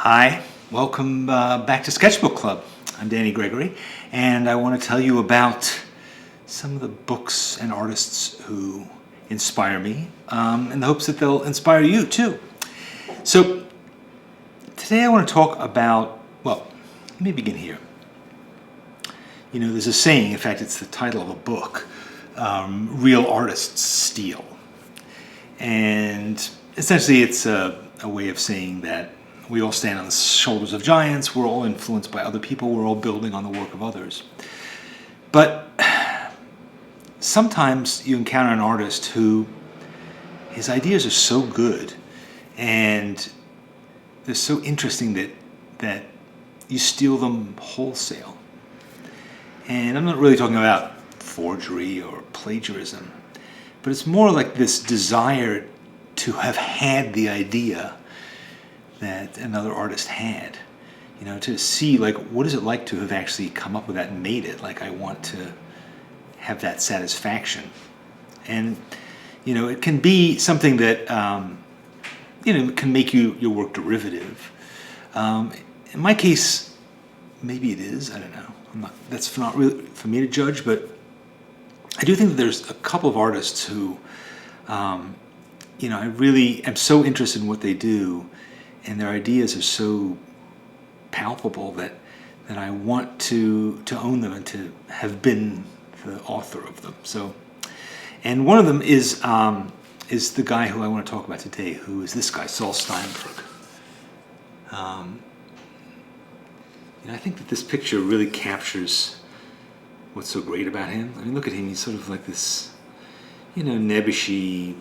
Hi, welcome back to Sketchbook Club. I'm Danny Gregory, and I want to tell you about some of the books and artists who inspire me, in the hopes that they'll inspire you too. So today I want to talk about, well, let me begin here. You know, there's a saying, in fact it's the title of a book, real artists steal. And essentially it's a way of saying that we all stand on the shoulders of giants, we're all influenced by other people, we're all building on the work of others. But sometimes you encounter an artist who, his ideas are so good and they're so interesting that you steal them wholesale. And I'm not really talking about forgery or plagiarism, but it's more like this desire to have had the idea that another artist had. You know, to see, like, what is it like to have actually come up with that and made it? Like, I want to have that satisfaction. And, you know, it can be something that, you know, can make your work derivative. In my case, maybe it is, I don't know. That's not really for me to judge, but I do think that there's a couple of artists who, you know, I really am so interested in what they do, and their ideas are so palpable that I want to own them and to have been the author of them. So, and one of them is the guy who I want to talk about today, who is this guy, Saul Steinberg. You know, I think that this picture really captures what's so great about him. I mean, look at him. He's sort of like this, you know, nebbishy,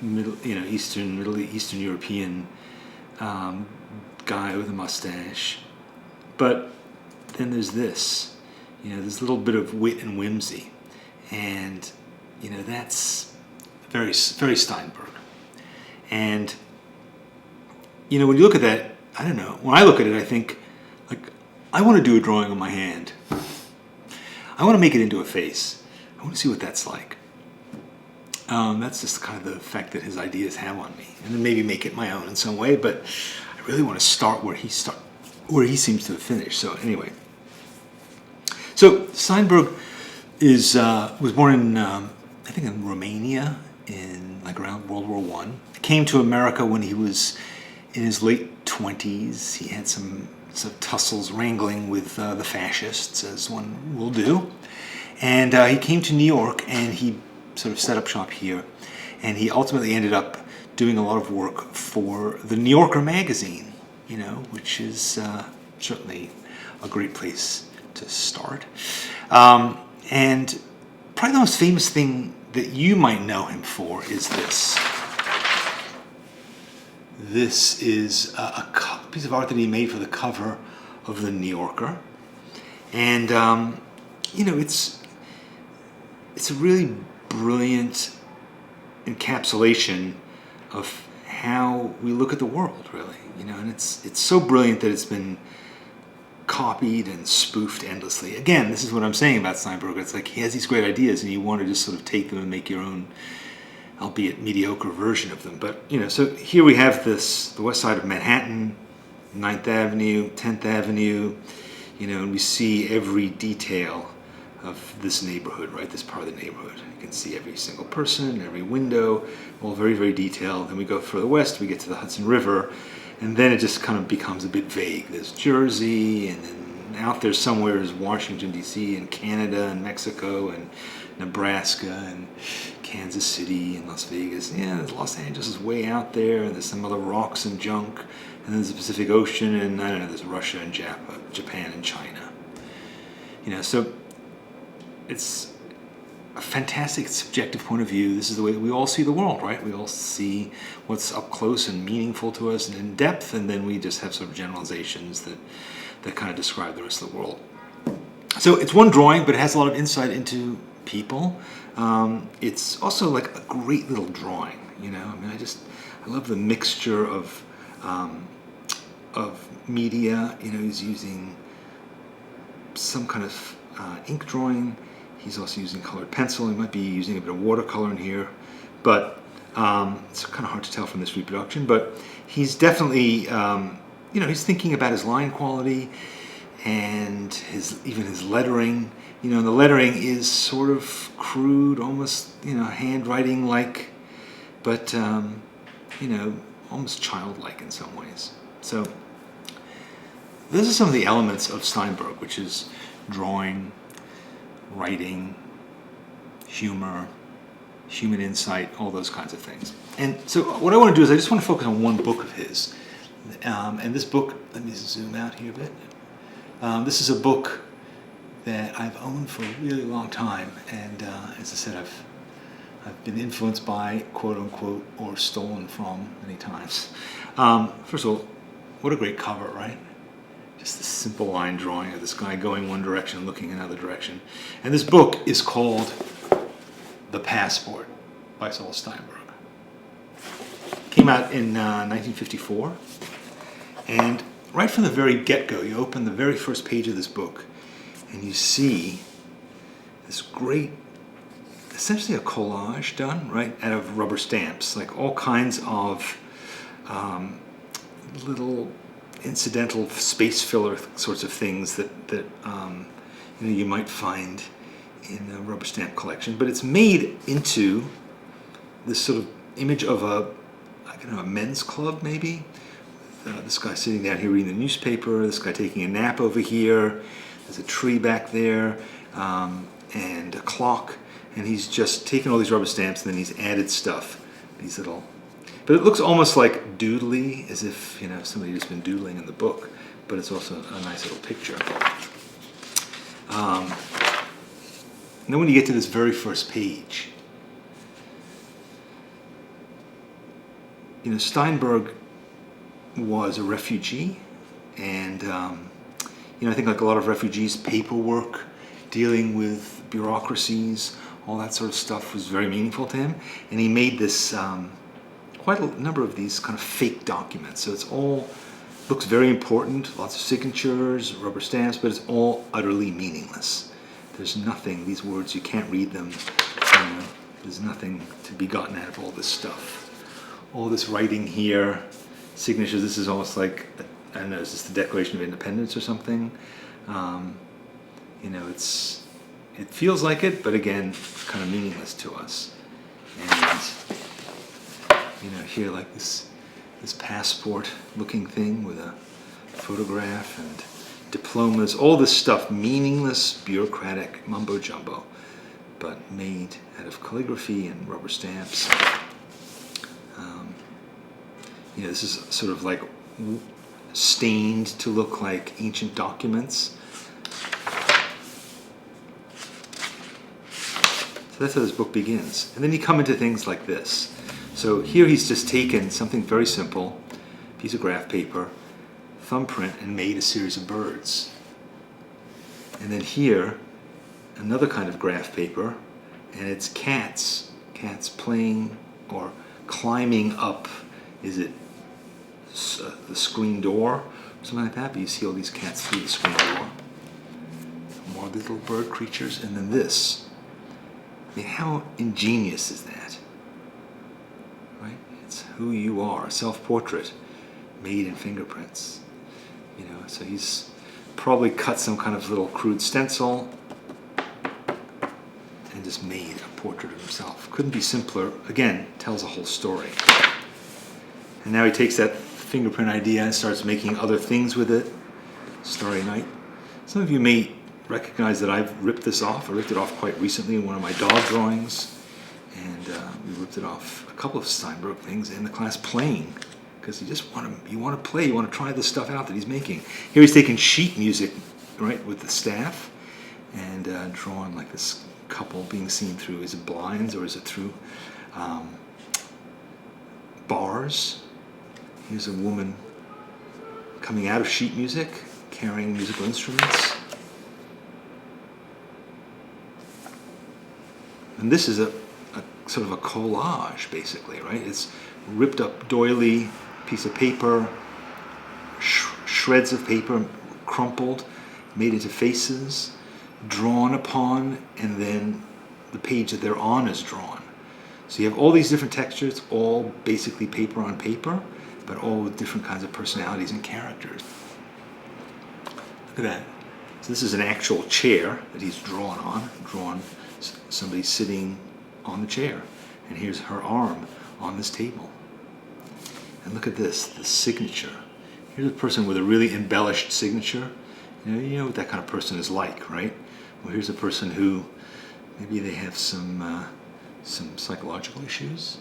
Middle Eastern European guy with a mustache. But then there's this, you know, this little bit of wit and whimsy, and you know, that's very Steinberg. And you know, when you look at that, I don't know. When I look at it, I think, like, I want to do a drawing on my hand. I want to make it into a face. I want to see what that's like. That's just kind of the effect that his ideas have on me, and then maybe make it my own in some way. But I really want to start where he seems to have finished. So anyway, so Steinberg was born in I think in Romania in like around World War I. Came to America when he was in his late 20s. He had some tussles, wrangling with the fascists, as one will do, and he came to New York and he sort of set up shop here, and he ultimately ended up doing a lot of work for the New Yorker magazine, you know, which is certainly a great place to start. And probably the most famous thing that you might know him for is this. This is a piece of art that he made for the cover of the New Yorker, and you know, it's a really brilliant encapsulation of how we look at the world, really, you know, and it's so brilliant that it's been copied and spoofed endlessly. Again, this is what I'm saying about Steinberg. It's like he has these great ideas and you want to just sort of take them and make your own, albeit mediocre, version of them. But, you know, so here we have this, the west side of Manhattan, 9th Avenue, 10th Avenue, you know, and we see every detail of this neighborhood, right? This part of the neighborhood. You can see every single person, every window, all very, very detailed. Then we go further west, we get to the Hudson River, and then it just kind of becomes a bit vague. There's Jersey, and then out there somewhere is Washington, D.C., and Canada, and Mexico, and Nebraska, and Kansas City, and Las Vegas. Yeah, Los Angeles is way out there, and there's some other rocks and junk, and then there's the Pacific Ocean, and I don't know, there's Russia and Japan and China. You know, so it's a fantastic subjective point of view. This is the way that we all see the world, right? We all see what's up close and meaningful to us and in depth, and then we just have sort of generalizations that kind of describe the rest of the world. So it's one drawing, but it has a lot of insight into people. It's also like a great little drawing, you know? I mean, I love the mixture of media. You know, he's using some kind of ink drawing. He's also using colored pencil. He might be using a bit of watercolor in here, but it's kind of hard to tell from this reproduction. But he's definitely he's thinking about his line quality and even his lettering. And the lettering is sort of crude, almost, handwriting like, but, almost childlike in some ways. So those are some of the elements of Steinberg, which is drawing, writing, humor, human insight, all those kinds of things. And so what I want to do is I just want to focus on one book of his. And this book, let me zoom out here a bit. This is a book that I've owned for a really long time. And as I said, I've been influenced by, quote unquote, or stolen from many times. First of all, what a great cover, right? Just this simple line drawing of this guy going one direction, looking another direction. And this book is called The Passport by Saul Steinberg. Came out in 1954. And right from the very get-go, you open the very first page of this book and you see this great, essentially a collage done, right, out of rubber stamps, like all kinds of little incidental space filler sorts of things that you might find in a rubber stamp collection. But it's made into this sort of image of a men's club, maybe. This guy sitting down here reading the newspaper, this guy taking a nap over here, there's a tree back there, and a clock, and he's just taken all these rubber stamps and then he's added stuff, these little, but it looks almost like doodly, as if somebody just been doodling in the book, but it's also a nice little picture. And then when you get to this very first page, Steinberg was a refugee, and I think like a lot of refugees, paperwork, dealing with bureaucracies, all that sort of stuff was very meaningful to him, and he made this quite a number of these kind of fake documents. So it's all looks very important, lots of signatures, rubber stamps, but it's all utterly meaningless. There's nothing, these words, you can't read them, there's nothing to be gotten out of all this stuff. All this writing here, signatures, this is almost like, I don't know, is this the Declaration of Independence or something? It feels like it, but again, kind of meaningless to us. And, here like this passport-looking thing with a photograph and diplomas, all this stuff, meaningless, bureaucratic mumbo-jumbo, but made out of calligraphy and rubber stamps. This is sort of like stained to look like ancient documents. So that's how this book begins. And then you come into things like this. So here he's just taken something very simple, piece of graph paper, thumbprint, and made a series of birds. And then here, another kind of graph paper, and it's cats playing or climbing up, is it the screen door or something like that, but you see all these cats through the screen door. More little bird creatures, and then this. I mean, how ingenious is that? Right? It's who you are, a self-portrait made in fingerprints. So he's probably cut some kind of little crude stencil and just made a portrait of himself. Couldn't be simpler. Again, tells a whole story. And now he takes that fingerprint idea and starts making other things with it. Starry Night. Some of you may recognize that I've ripped this off. I ripped it off quite recently in one of my dog drawings. And we ripped it off a couple of Steinbrueck things in the class playing. Because you want to play, you want to try the stuff out that he's making. Here he's taking sheet music, right, with the staff, and drawing like this couple being seen through, is it blinds or is it through bars? Here's a woman coming out of sheet music, carrying musical instruments. And this is a sort of a collage, basically, right? It's ripped up doily, piece of paper, shreds of paper, crumpled, made into faces, drawn upon, and then the page that they're on is drawn. So you have all these different textures, all basically paper on paper, but all with different kinds of personalities and characters. Look at that. So this is an actual chair that he's drawn somebody sitting on the chair. And here's her arm on this table. And look at this, the signature. Here's a person with a really embellished signature. You know what that kind of person is like, right? Well, here's a person who maybe they have some psychological issues,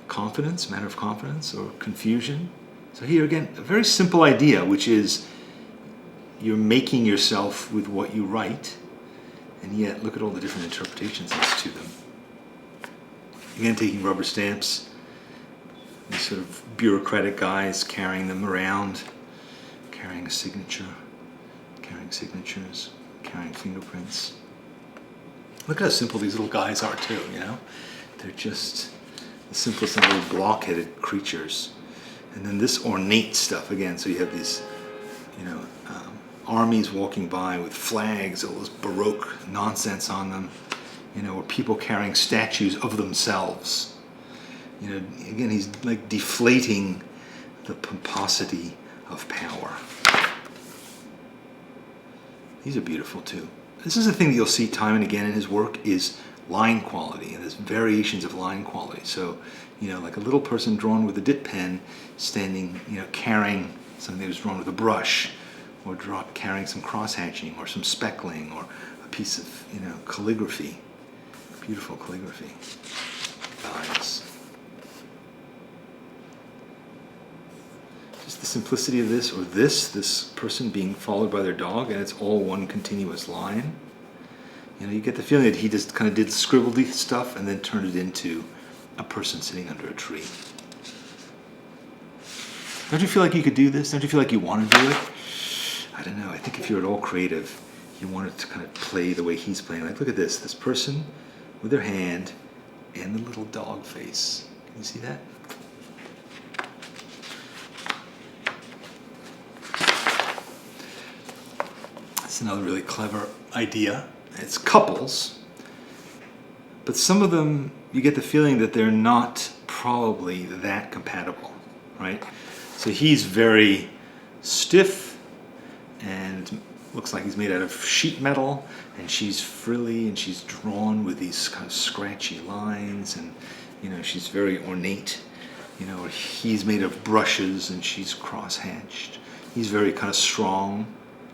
confidence, matter of confidence, or confusion. So here again, a very simple idea, which is you're making yourself with what you write, and yet look at all the different interpretations as to them. Again, taking rubber stamps, these sort of bureaucratic guys carrying them around, carrying a signature, carrying signatures, carrying fingerprints. Look how simple these little guys are too, you know? They're just the simplest little block-headed creatures. And then this ornate stuff again, so you have these, armies walking by with flags, all this Baroque nonsense on them, or people carrying statues of themselves. Again, he's like deflating the pomposity of power. These are beautiful too. This is a thing that you'll see time and again in his work is line quality, and there's variations of line quality. So, like a little person drawn with a dip pen standing, carrying something that was drawn with a brush, or carrying some cross-hatching or some speckling or a piece of, calligraphy. Beautiful calligraphy. Guys. Just the simplicity of this, or this person being followed by their dog, and it's all one continuous line. You get the feeling that he just kind of did scribbledy stuff and then turned it into a person sitting under a tree. Don't you feel like you could do this? Don't you feel like you want to do it? I don't know. I think if you're at all creative, you want it to kind of play the way he's playing. Like, look at this person with their hand and the little dog face. Can you see that? That's another really clever idea. It's couples, but some of them, you get the feeling that they're not probably that compatible, right? So he's very stiff and looks like he's made out of sheet metal, and she's frilly and she's drawn with these kind of scratchy lines, and she's very ornate. He's made of brushes and she's cross-hatched. He's very kind of strong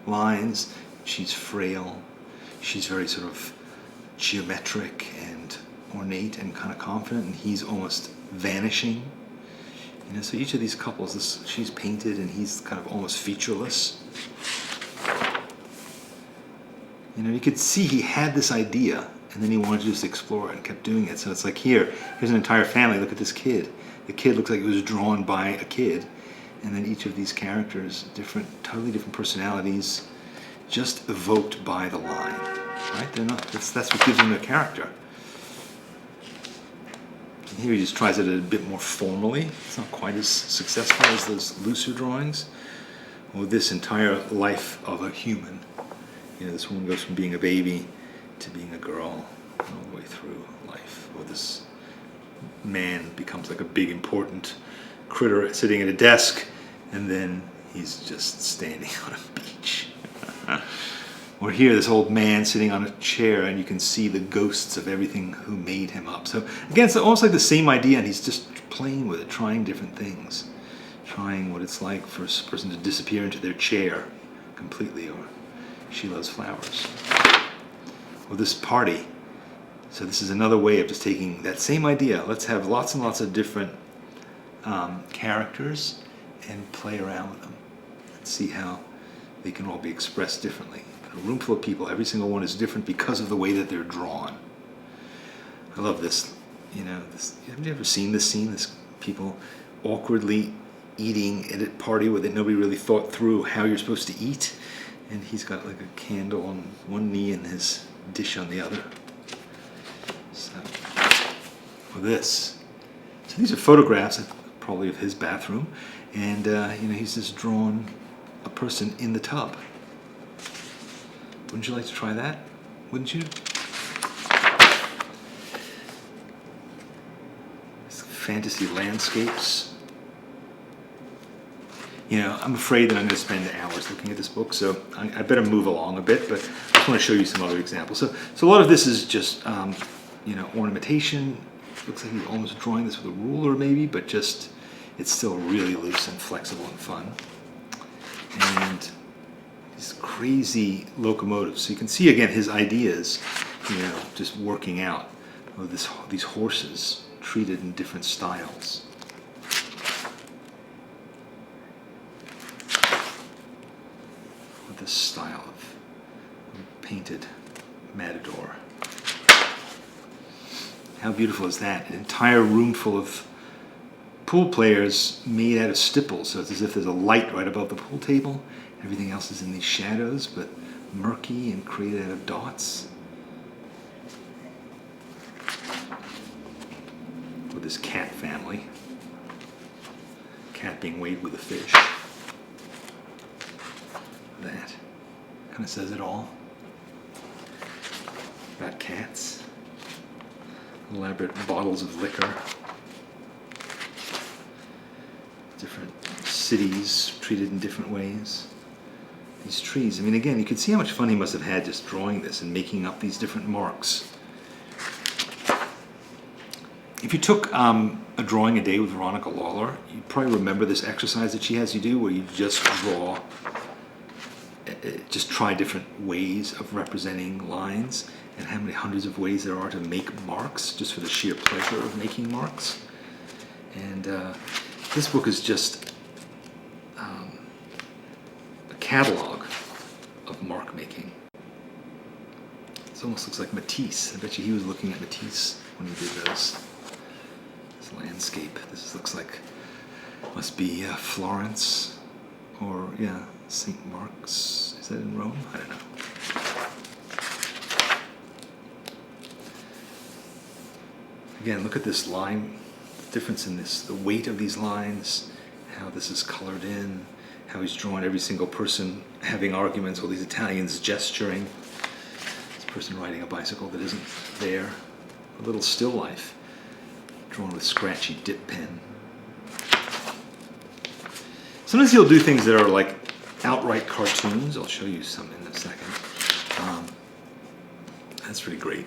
lines. She's frail. She's very sort of geometric and ornate and kind of confident, and he's almost vanishing. So each of these couples, she's painted and he's kind of almost featureless. You could see he had this idea, and then he wanted to just explore it and kept doing it. So it's like here's an entire family. Look at this kid. The kid looks like it was drawn by a kid, and then each of these characters, totally different personalities, just evoked by the line, right? They're not. That's what gives them their character. And here he just tries it a bit more formally. It's not quite as successful as those looser drawings. Or this entire life of a human. This woman goes from being a baby to being a girl all the way through life. Or this man becomes like a big important critter sitting at a desk, and then he's just standing on a beach. Or here, this old man sitting on a chair, and you can see the ghosts of everything who made him up. So again, it's almost like the same idea, and he's just playing with it, trying different things, trying what it's like for a person to disappear into their chair completely, or she loves flowers. Or this party. So this is another way of just taking that same idea. Let's have lots and lots of different characters and play around with them and see how they can all be expressed differently. In a room full of people, every single one is different because of the way that they're drawn. I love this. Have you ever seen this scene? This people awkwardly eating at a party where nobody really thought through how you're supposed to eat, and he's got like a candle on one knee and his dish on the other. So, or this. So these are photographs, probably of his bathroom, and he's just drawn a person in the tub. Wouldn't you like to try that? Wouldn't you? Fantasy landscapes. You know, I'm afraid that I'm going to spend hours looking at this book, so I better move along a bit, but I just want to show you some other examples. So a lot of this is just, you know, ornamentation. Looks like he's almost drawing this with a ruler maybe, but just, it's still really loose and flexible and fun. And these crazy locomotives. So you can see again his ideas, you know, just working out of these horses treated in different styles. With this style of painted matador. How beautiful is that? An entire room full of pool players made out of stipples, so it's as if there's a light right above the pool table. Everything else is in these shadows, but murky and created out of dots. With this cat family. Cat being weighed with a fish. That kind of says it all about cats. Elaborate bottles of liquor. Different cities treated in different ways. These trees, I mean, again, you can see how much fun he must have had just drawing this and making up these different marks. If you took a drawing a day with Veronica Lawler, you'd probably remember this exercise that she has you do where you just draw, just try different ways of representing lines and how many hundreds of ways there are to make marks just for the sheer pleasure of making marks. And this book is just a catalog of mark making. It almost looks like Matisse. I bet you he was looking at Matisse when he did those. This landscape. This looks like, must be Florence or, yeah, St. Mark's. Is that in Rome? I don't know. Again, look at this line, the difference in this, the weight of these lines, how this is colored in, how he's drawn every single person having arguments, all these Italians gesturing, this person riding a bicycle that isn't there, a little still life, drawn with scratchy dip pen. Sometimes he'll do things that are like outright cartoons. I'll show you some in a second. That's pretty great.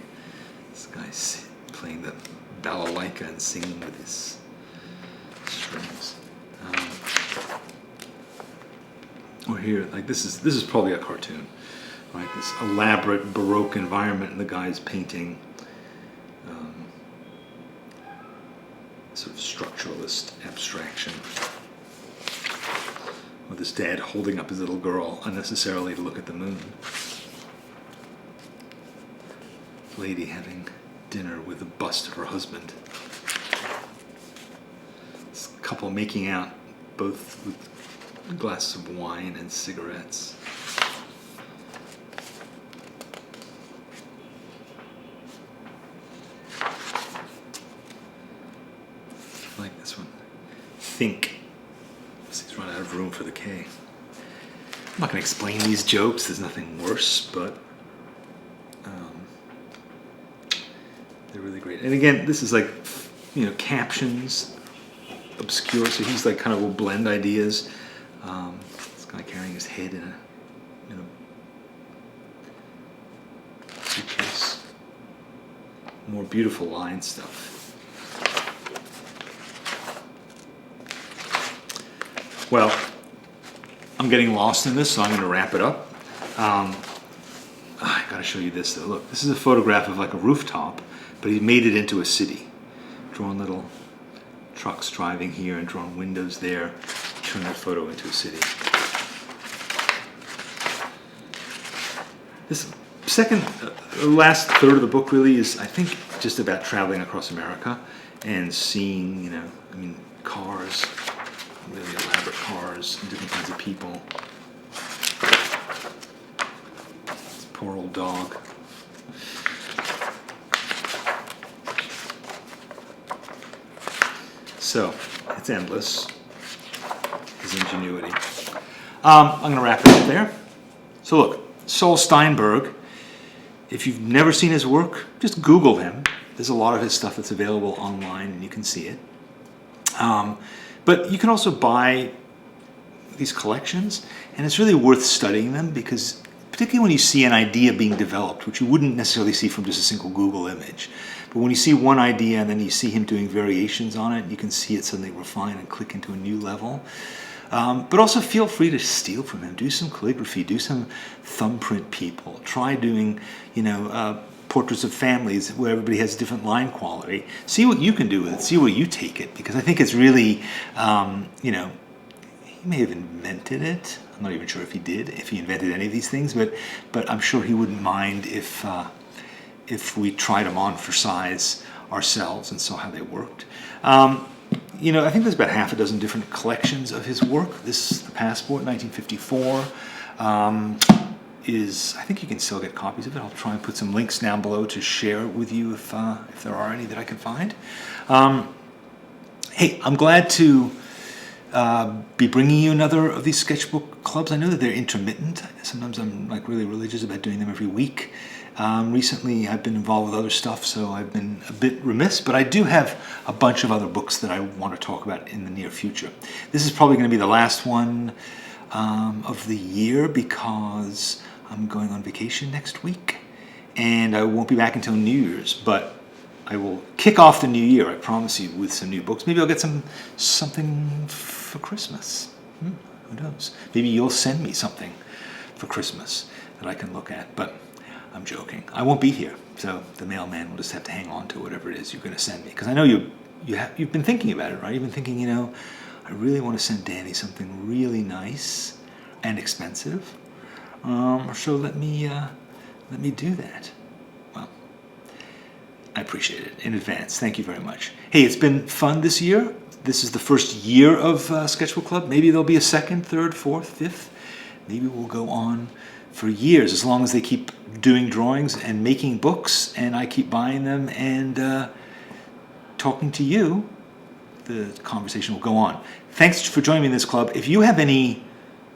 This guy's playing the balalaika and singing with his strings. Or here, like this is probably a cartoon, right? This elaborate Baroque environment, and the guy's painting sort of structuralist abstraction. With his dad holding up his little girl unnecessarily to look at the moon. Lady having dinner with a bust of her husband. This couple making out, both with glasses of wine and cigarettes. I like this one. Think. He's run out of room for the K. I'm not going to explain these jokes. There's nothing worse, but they're really great. And again, this is like, you know, captions, obscure. So he's like kind of will blend ideas. This guy carrying his head in a suitcase. More beautiful line stuff. Well, I'm getting lost in this, so I'm going to wrap it up. I got to show you this though. Look, this is a photograph of like a rooftop, but he made it into a city. Drawn little trucks driving here and drawn windows there. Turn that photo into a city. This last third of the book really is, I think, just about traveling across America and seeing, you know, I mean, cars. Really elaborate cars and different kinds of people. This poor old dog. So, it's endless, his ingenuity. I'm going to wrap it up there. So look, Saul Steinberg, if you've never seen his work, just Google him. There's a lot of his stuff that's available online and you can see it. But you can also buy, these collections, and it's really worth studying them, because particularly when you see an idea being developed, which you wouldn't necessarily see from just a single Google image, but when you see one idea and then you see him doing variations on it, you can see it suddenly refine and click into a new level. But also feel free to steal from him. Do some calligraphy, do some thumbprint people. Try doing, portraits of families where everybody has different line quality. See what you can do with it. See where you take it, because I think it's really, he may have invented it. I'm not even sure if he did, if he invented any of these things, but I'm sure he wouldn't mind if we tried them on for size ourselves and saw how they worked. I think there's about half a dozen different collections of his work. This, the Passport, 1954, I think you can still get copies of it. I'll try and put some links down below to share with you if there are any that I can find. Hey, I'm glad to be bringing you another of these sketchbook clubs. I know that they're intermittent. Sometimes I'm like really religious about doing them every week. Recently I've been involved with other stuff, so I've been a bit remiss, but I do have a bunch of other books that I want to talk about in the near future. This is probably going to be the last one of the year, because I'm going on vacation next week and I won't be back until New Year's, but I will kick off the new year, I promise you, with some new books. Maybe I'll get something for Christmas. Who knows? Maybe you'll send me something for Christmas that I can look at, but I'm joking. I won't be here, so the mailman will just have to hang on to whatever it is you're going to send me. Because I know you've been thinking about it, right? You've been thinking, I really want to send Danny something really nice and expensive. So let me do that. Well, I appreciate it in advance. Thank you very much. Hey, it's been fun this year. This is the first year of Sketchbook Club. Maybe there'll be a second, third, fourth, fifth. Maybe we'll go on for years, as long as they keep doing drawings and making books and I keep buying them and talking to you. The conversation will go on. Thanks for joining me in this club. If you have any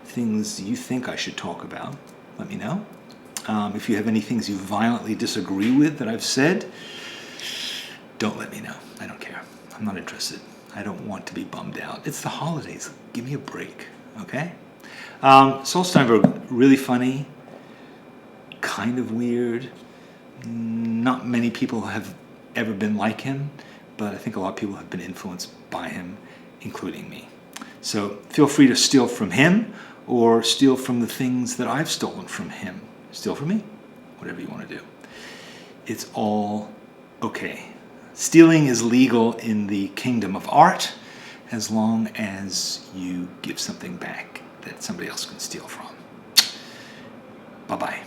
things you think I should talk about, let me know. If you have any things you violently disagree with that I've said, don't let me know. I don't care. I'm not interested. I don't want to be bummed out. It's the holidays. Give me a break, okay? Saul Steinberg, really funny, kind of weird. Not many people have ever been like him, but I think a lot of people have been influenced by him, including me. So feel free to steal from him or steal from the things that I've stolen from him. Steal from me, whatever you want to do. It's all okay. Stealing is legal in the kingdom of art as long as you give something back that somebody else can steal from. Bye-bye.